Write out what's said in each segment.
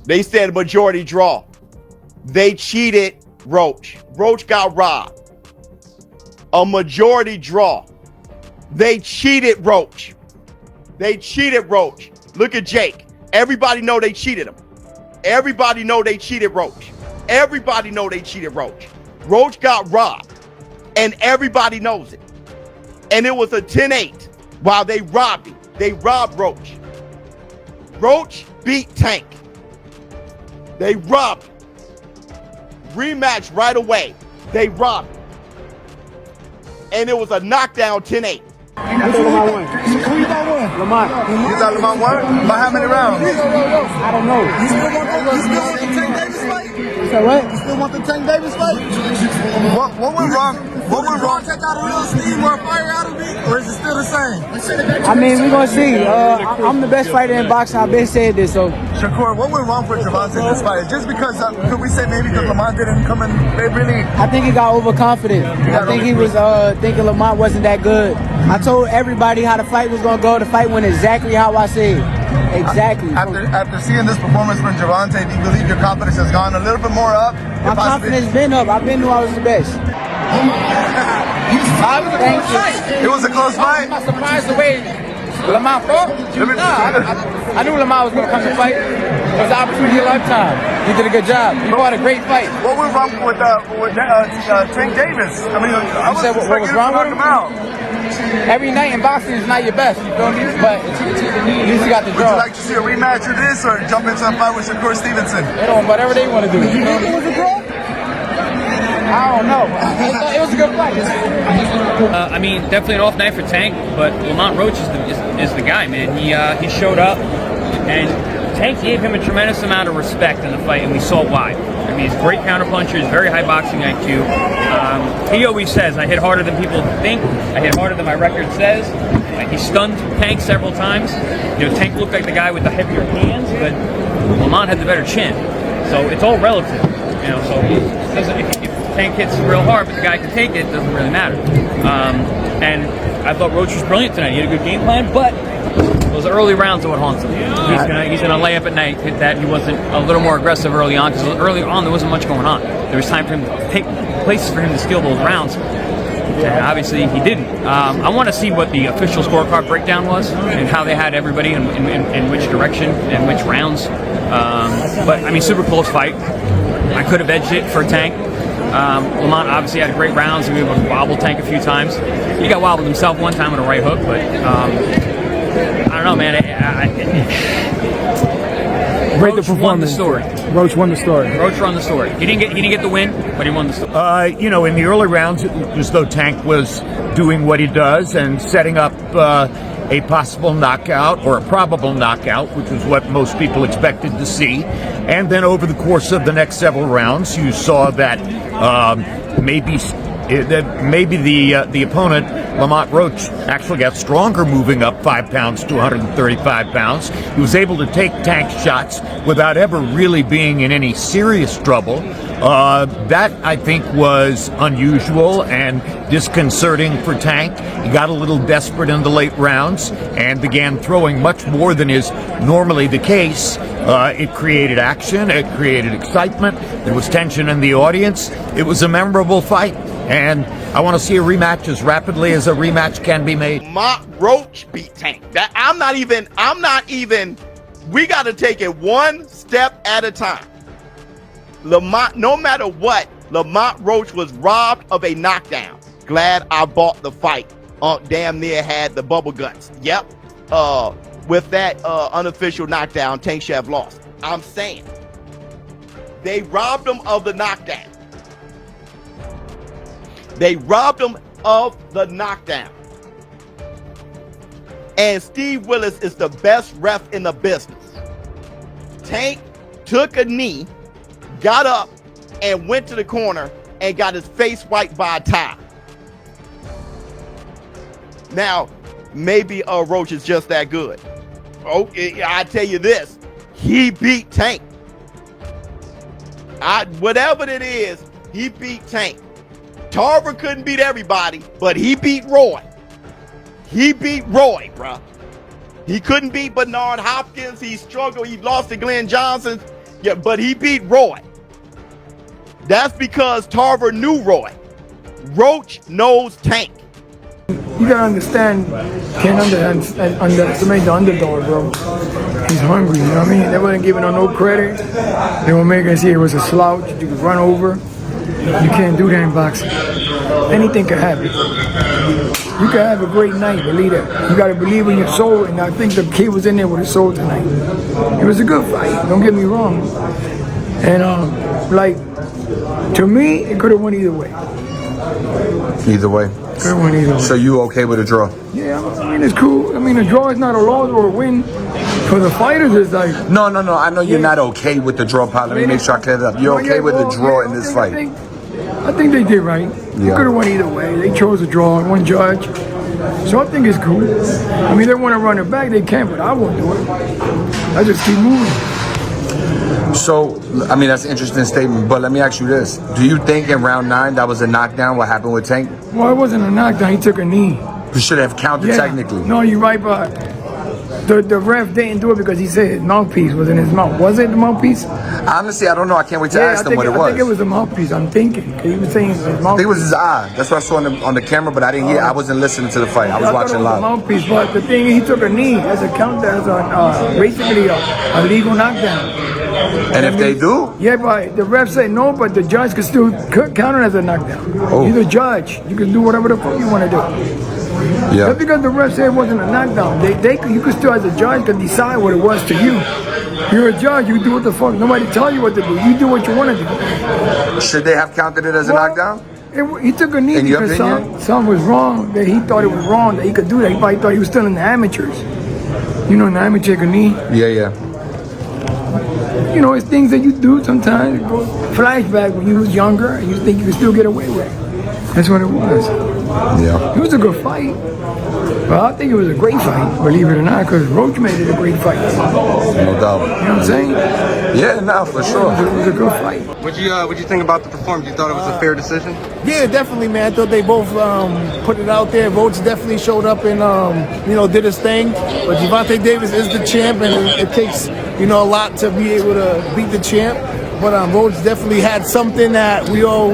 They said majority draw. They cheated Roach. Roach got robbed. A majority draw. They cheated Roach. They cheated Roach. Look at Jake. Everybody know they cheated him. Everybody know they cheated Roach. Everybody know they cheated Roach. Roach got robbed. And everybody knows it. And it was a 10-8 while they robbed him. They robbed Roach. Roach beat Tank. They robbed him. Rematch right away. They robbed him. And it was a knockdown 10-8. I thought Lamont won. Who you thought won? Lamont. You thought Lamont won? By how many rounds? I don't know. You still want the Tank Davis fight? You said what? You still want the Tank Davis fight? What went wrong? What went wrong? Take out a real steam or fire out of me? Or is it still the same? I mean, we're going to see. I'm the best fighter in boxing. I've been saying this, so. Shakur, what went wrong for Gervonta in this fight? Just because, could we say maybe because Lamont didn't come in, they really... I think he got overconfident. I think he was thinking Lamont wasn't that good. I told everybody how the fight was going to go. The fight went exactly how I said. Exactly. After seeing this performance from Gervonta, do you believe your confidence has gone a little bit more up? My confidence been up. I've been knew I was the best. Thank you. It was a close fight. I'm not surprised the way Lamont fought. I knew Lamont was going to come to fight. It was an opportunity of a lifetime. He did a good job. He fought a great fight. What went wrong with Tank Davis? I mean, I was what was wrong with him? Every night in boxing is not your best, you feel me? But at least you got the draw. Would you like to see a rematch of this or jump into a fight with Shakur Stevenson? They don't, whatever they want to do. You think it was a draw? I don't know. It was a good fight. I mean, definitely an off night for Tank, but Lamont Roach is the guy, man. He showed up, and Tank gave him a tremendous amount of respect in the fight, and we saw why. I mean, he's a great counterpuncher, he's very high boxing IQ. He always says, I hit harder than people think, I hit harder than my record says. He stunned Tank several times. You know, Tank looked like the guy with the heavier hands, but Lamont had the better chin. So it's all relative. You know, so if Tank hits real hard, but the guy can take it, doesn't really matter. And I thought Roach was brilliant tonight. He had a good game plan, but those early rounds are what haunts him. He's gonna lay up at night that he wasn't a little more aggressive early on, because early on there wasn't much going on. There was time for him to take places for him to steal those rounds. And obviously he didn't. I want to see what the official scorecard breakdown was and how they had everybody in which direction and which rounds. But I mean, super close fight. I could have edged it for Tank. Lamont obviously had great rounds. He was wobbled Tank a few times. He got wobbled himself one time with a right hook, but I don't know, man. Roach won the story. Roach won the story. Roach won the story. He didn't get the win, but he won the story. You know, in the early rounds, it was as though Tank was doing what he does and setting up a possible knockout or a probable knockout, which was what most people expected to see. And then over the course of the next several rounds, you saw that maybe the opponent, Lamont Roach, actually got stronger, moving up 5 pounds to 135 pounds. He was able to take Tank's shots without ever really being in any serious trouble. That, I think, was unusual and disconcerting for Tank. He got a little desperate in the late rounds and began throwing much more than is normally the case. It created action. It created excitement. There was tension in the audience. It was a memorable fight. And I want to see a rematch as rapidly as a rematch can be made. Lamont Roach beat Tank. I'm not even, we got to take it one step at a time. Lamont, no matter what, Lamont Roach was robbed of a knockdown. Glad I bought the fight. Damn near had the bubble guts. Yep. With that unofficial knockdown, Tank should have lost. I'm saying they robbed him of the knockdown. They robbed him of the knockdown. And Steve Willis is the best ref in the business. Tank took a knee, got up, and went to the corner and got his face wiped by a towel. Now, maybe Roach is just that good. Oh, I tell you this, he beat Tank. Whatever it is, he beat Tank. Tarver couldn't beat everybody, but he beat Roy. He beat Roy, bruh. He couldn't beat Bernard Hopkins. He struggled. He lost to Glenn Johnson. Yeah, but he beat Roy. That's because Tarver knew Roy. Roach knows Tank. You gotta understand, can't underestimate the underdog, bro. He's hungry, you know what I mean? They wasn't giving him no credit. They were making us see it was a slouch. You could run over. You can't do that in boxing. Anything can happen. You can have a great night, believe that. You gotta believe in your soul, and I think the kid was in there with his soul tonight. It was a good fight, don't get me wrong. And like, to me, it could have went either way. Either way. Could have went either way. So you okay with a draw? Yeah, I mean, it's cool. I mean, a draw is not a loss or a win. For the fighters, it's like... No. I know you're not okay with the draw, Pat. Let me make sure I clear that up. You're okay with the draw in this fight? I think they did right. You could have went either way. They chose a draw, one judge. So I think it's cool. I mean, they want to run it back, they can, but I won't do it. I just keep moving. So, I mean, that's an interesting statement, but let me ask you this. Do you think in round 9 that was a knockdown, what happened with Tank? Well, it wasn't a knockdown. He took a knee. You should have counted technically. No, you're right, but the ref didn't do it because he said his mouthpiece was in his mouth. Was it the mouthpiece? Honestly, I don't know. I can't wait to ask them what it was. I think it was the mouthpiece. I'm thinking. He was saying his mouthpiece. I think it was his eye. That's what I saw on the camera, but I didn't hear. I wasn't listening to the fight. I was watching live. Mouthpiece, but the thing, he took a knee as a count, as basically a legal knockdown. And if they do? Yeah, but the ref said no, but the judge could still count it as a knockdown. Oh. You're the judge. You can do whatever the fuck you want to do. Yeah. Just because the ref said it wasn't a knockdown, you could still, as a judge, can decide what it was to you. You're a judge. You do what the fuck. Nobody tell you what to do. You do what you want to do. Should they have counted it as a knockdown? He took a knee in because something was wrong. That he thought it was wrong that he could do that. He probably thought he was still in the amateurs. You know, in the amateur, take a knee. Yeah. You know, it's things that you do sometimes. Flashback when you was younger and you think you could still get away with it. That's what it was. Yeah. It was a good fight. Well, I think it was a great fight, believe it or not, because Roach made it a great fight. No doubt. You know what I'm saying? Yeah, no, for sure. It was a good fight. What'd you think about the performance? You thought it was a fair decision? Yeah, definitely, man. I thought they both put it out there. Roach definitely showed up and did his thing. But Gervonta Davis is the champ, and it takes a lot to be able to beat the champ. But Roach definitely had something that we all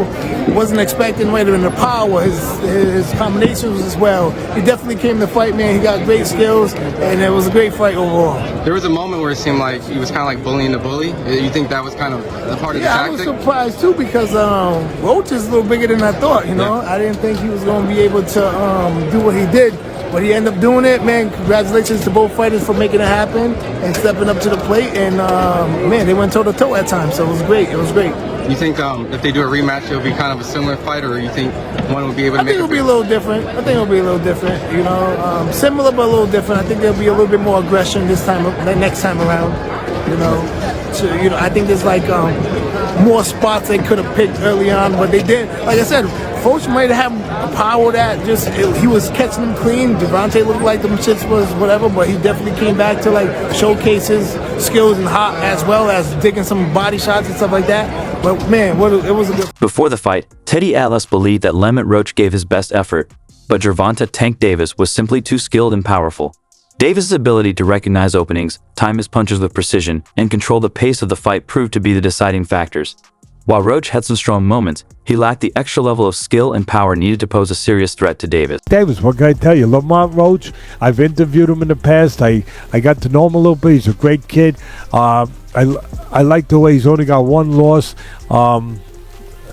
wasn't expecting. Whether in the power, his combinations as well. He definitely came to fight, man. He got great skills, and it was a great fight overall. There was a moment where it seemed like he was kind of like bullying the bully. You think that was kind of a part of the tactic? Yeah, I was surprised too because Roach is a little bigger than I thought. I didn't think he was going to be able to do what he did. But he ended up doing it, man. Congratulations to both fighters for making it happen and stepping up to the plate. And, man, they went toe-to-toe at times, so it was great. It was great. You think if they do a rematch, it'll be kind of a similar fight, or you think one will be able to I think it'll be a little different. Similar but a little different. I think there'll be a little bit more aggression next time around. I think there's more spots they could have picked early on, but they didn't. Like I said, Roach might have a power that he was catching them clean. Gervonta looked like the shits was whatever, but he definitely came back to showcase his skills and hot as well as digging some body shots and stuff like that. But man, it was a good. Before the fight, Teddy Atlas believed that Lamont Roach gave his best effort, but Gervonta "Tank" Davis was simply too skilled and powerful. Davis' ability to recognize openings, time his punches with precision, and control the pace of the fight proved to be the deciding factors. While Roach had some strong moments, he lacked the extra level of skill and power needed to pose a serious threat to Davis. Davis, what can I tell you? Lamont Roach, I've interviewed him in the past. I got to know him a little bit. He's a great kid. I like the way he's only got one loss.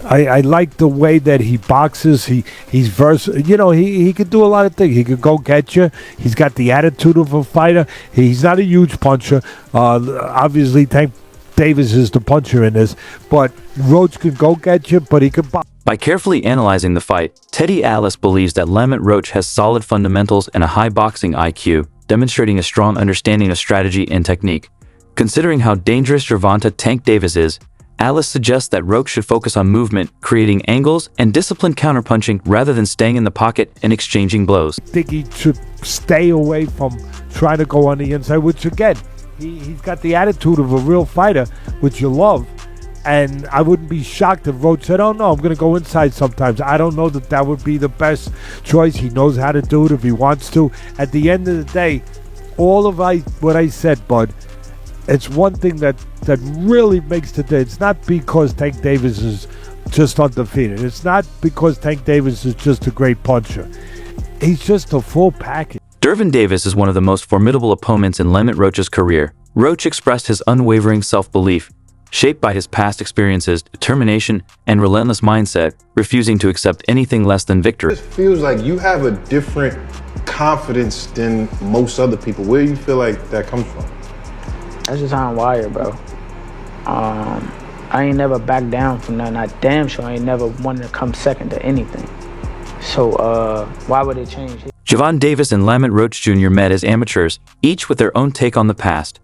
I like the way that he boxes. He's versatile. He could do a lot of things. He could go get you. He's got the attitude of a fighter. He's not a huge puncher. Obviously, Tank Davis is the puncher in this, but Roach could go get you, but he could box. By carefully analyzing the fight, Teddy Atlas believes that Lamont Roach has solid fundamentals and a high boxing IQ, demonstrating a strong understanding of strategy and technique. Considering how dangerous Gervonta "Tank" Davis is, Atlas suggests that Roach should focus on movement, creating angles, and disciplined counterpunching rather than staying in the pocket and exchanging blows. I think he should stay away from trying to go on the inside, which again, he's got the attitude of a real fighter, which you love. And I wouldn't be shocked if Roach said, "Oh no, I'm going to go inside sometimes." I don't know that would be the best choice. He knows how to do it if he wants to. At the end of the day, all of what I said, bud. It's one thing that really makes today. It's not because Tank Davis is just undefeated. It's not because Tank Davis is just a great puncher. He's just a full package. Gervonta Davis is one of the most formidable opponents in Lamont Roach's career. Roach expressed his unwavering self-belief, shaped by his past experiences, determination, and relentless mindset, refusing to accept anything less than victory. It feels like you have a different confidence than most other people. Where do you feel like that comes from? That's just how I'm wired, bro. I ain't never backed down from nothing. I damn sure I ain't never wanted to come second to anything. So why would it change? Gervonta Davis and Lamont Roach Jr. met as amateurs, each with their own take on the past.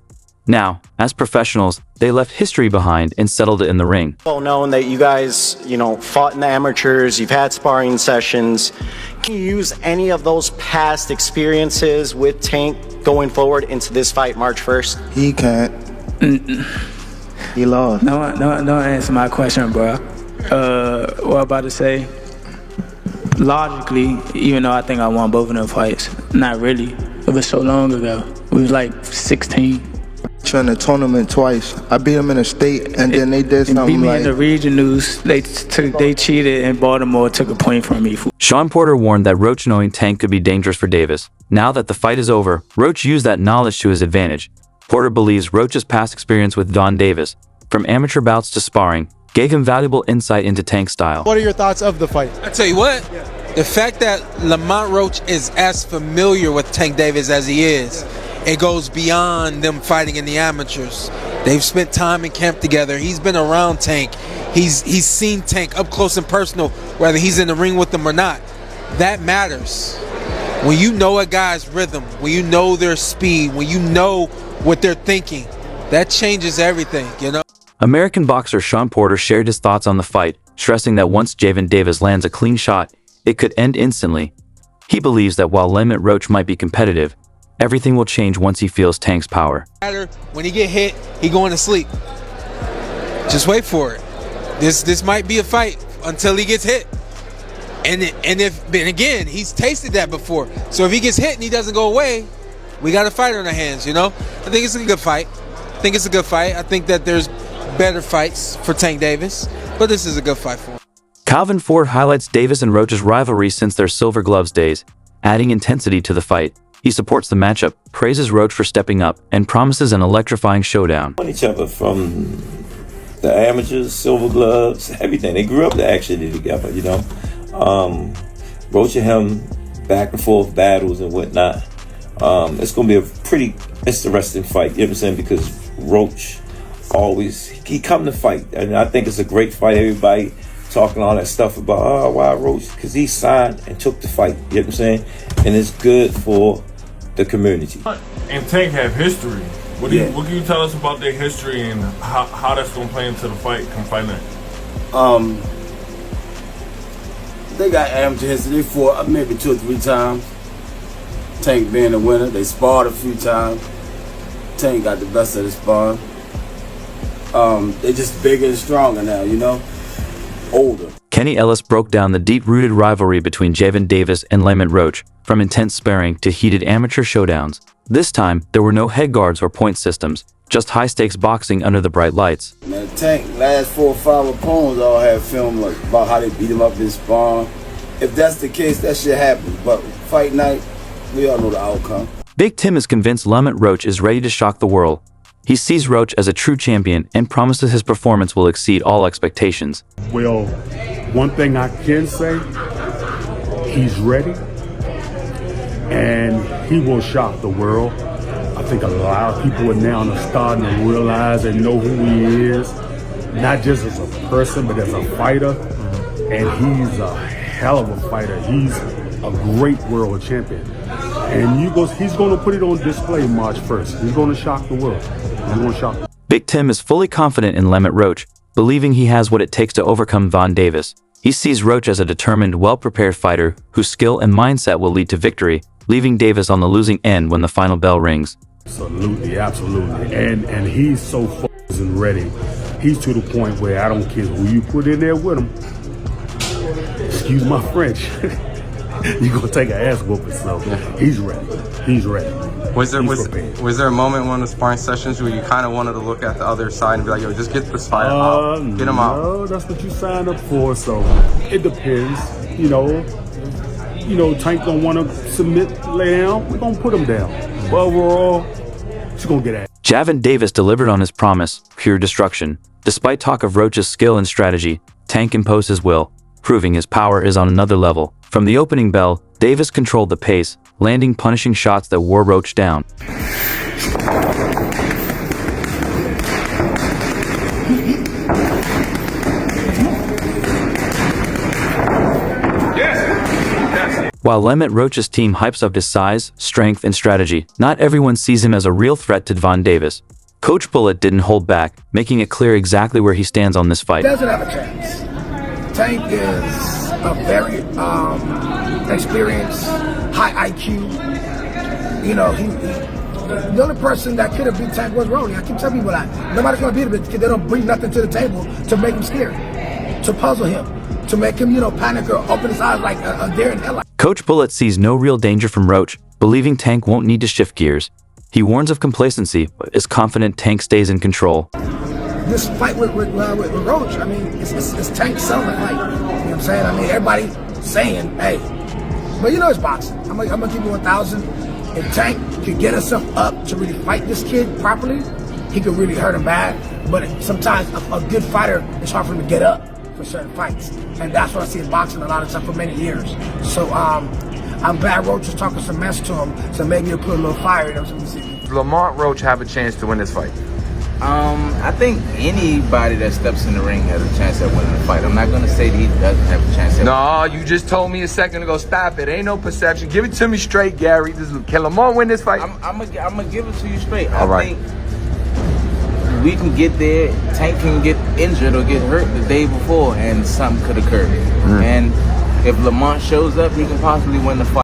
Now, as professionals, they left history behind and settled it in the ring. Well known that you guys, fought in the amateurs, you've had sparring sessions. Can you use any of those past experiences with Tank going forward into this fight March 1st? He can't. He lost. Don't answer my question, bro. What I'm about to say, logically, even though I think I won both of them fights, not really. It was so long ago. We was like 16. In the tournament twice. I beat him in the state, and then they did something beat me like... in the regionals. They cheated in Baltimore, took a point from me. Sean Porter warned that Roach knowing Tank could be dangerous for Davis. Now that the fight is over, Roach used that knowledge to his advantage. Porter believes Roach's past experience with Gervonta Davis, from amateur bouts to sparring, gave him valuable insight into Tank's style. What are your thoughts of the fight? I tell you what, the fact that Lamont Roach is as familiar with Tank Davis as he is, it goes beyond them fighting in the amateurs. They've spent time in camp together. He's been around Tank. He's seen Tank up close and personal, whether he's in the ring with them or not. That matters. When you know a guy's rhythm, when you know their speed, when you know what they're thinking, that changes everything, American boxer Sean Porter shared his thoughts on the fight, stressing that once Gervonta Davis lands a clean shot, it could end instantly. He believes that while Lamont Roach might be competitive, everything will change once he feels Tank's power. When he get hit, he going to sleep. Just wait for it. This might be a fight until he gets hit. And again, he's tasted that before. So if he gets hit and he doesn't go away, we got a fight on our hands, I think it's a good fight. I think that there's better fights for Tank Davis, but this is a good fight for him. Calvin Ford highlights Davis and Roach's rivalry since their Silver Gloves days, adding intensity to the fight. He supports the matchup, praises Roach for stepping up, and promises an electrifying showdown. Each other from the amateurs, Silver Gloves, everything. They grew up actually together, Roach and him back and forth battles and whatnot. It's going to be a pretty interesting fight, you know what I'm saying? Because Roach he come to fight. And I think it's a great fight. Everybody talking all that stuff about, why Roach? Because he signed and took the fight, you know what I'm saying? And it's good for the community. And Tank have history. What can you tell us about their history and how that's going to play into the fight come fight night? They got amateur history. They fought maybe 2 or 3 times. Tank being the winner. They sparred a few times. Tank got the best of the sparring. They're just bigger and stronger now, older. Kenny Ellis broke down the deep-rooted rivalry between Gervonta Davis and Lamont Roach, from intense sparring to heated amateur showdowns. This time, there were no head guards or point systems, just high-stakes boxing under the bright lights. Man, Tank, last 4 or 5 opponents all have film about how they beat him up in sparring. If that's the case, that shit happens. But fight night, we all know the outcome. Big Tim is convinced Lamont Roach is ready to shock the world. He sees Roach as a true champion and promises his performance will exceed all expectations. Well, one thing I can say, he's ready, and he will shock the world. I think a lot of people are now starting to realize and know who he is, not just as a person, but as a fighter. And he's a hell of a fighter. He's a great world champion. And he's going to put it on display March 1st. He's going to shock the world. He's going to shock. Big Tim is fully confident in Lamont Roach, believing he has what it takes to overcome Gervonta Davis. He sees Roach as a determined, well-prepared fighter whose skill and mindset will lead to victory, leaving Davis on the losing end when the final bell rings. Absolutely, absolutely. And he's so focused and ready. He's to the point where I don't care who you put in there with him. Excuse my French. You're going to take an ass whooping, so he's ready. He's ready. Was there a moment in one of the sparring sessions where you kind of wanted to look at the other side and be like, yo, just get this fighter out, get him out? No, that's what you signed up for. So it depends. You know, Tank don't want to submit, lay down. We're gonna put him down. But overall, she's gonna get at. Gervonta Davis delivered on his promise, pure destruction. Despite talk of Roach's skill and strategy, Tank imposed his will, proving his power is on another level. From the opening bell, Davis controlled the pace, landing punishing shots that wore Roach down. While Lamont Roach's team hypes up his size, strength, and strategy, not everyone sees him as a real threat to Gervonta Davis. Coach Bullet didn't hold back, making it clear exactly where he stands on this fight. He doesn't have a chance. Tank is a very experienced, high IQ. You know, the only person that could have beat Tank was Rolly. I keep telling people that. Nobody's going to beat him because they don't bring nothing to the table to make him scared, to puzzle him, to make him, panic or open his eyes like a deer in headlights. Coach Bullet sees no real danger from Roach, believing Tank won't need to shift gears. He warns of complacency, but is confident Tank stays in control. This fight with Roach, I mean, it's Tank selling the fight. You know what I'm saying? I mean, everybody saying, hey, but it's boxing. I'm gonna give you 1,000. If Tank could get himself up to really fight this kid properly, he could really hurt him bad. But sometimes a good fighter, it's hard for him to get up for certain fights. And that's what I see in boxing a lot of time for many years. So I'm glad Roach is talking some mess to him, so maybe he'll put a little fire in him. Does Lamont Roach have a chance to win this fight? I think anybody that steps in the ring has a chance at winning the fight. I'm not going to say that he doesn't have a chance at No, you just told me a second ago. Stop it. Ain't no perception. Give it to me straight, Gary. Can Lamont win this fight? I'm gonna give it to you straight. All right. I think we can get there. Tank can get injured or get hurt the day before, and something could occur. And if Lamont shows up, he can possibly win the fight.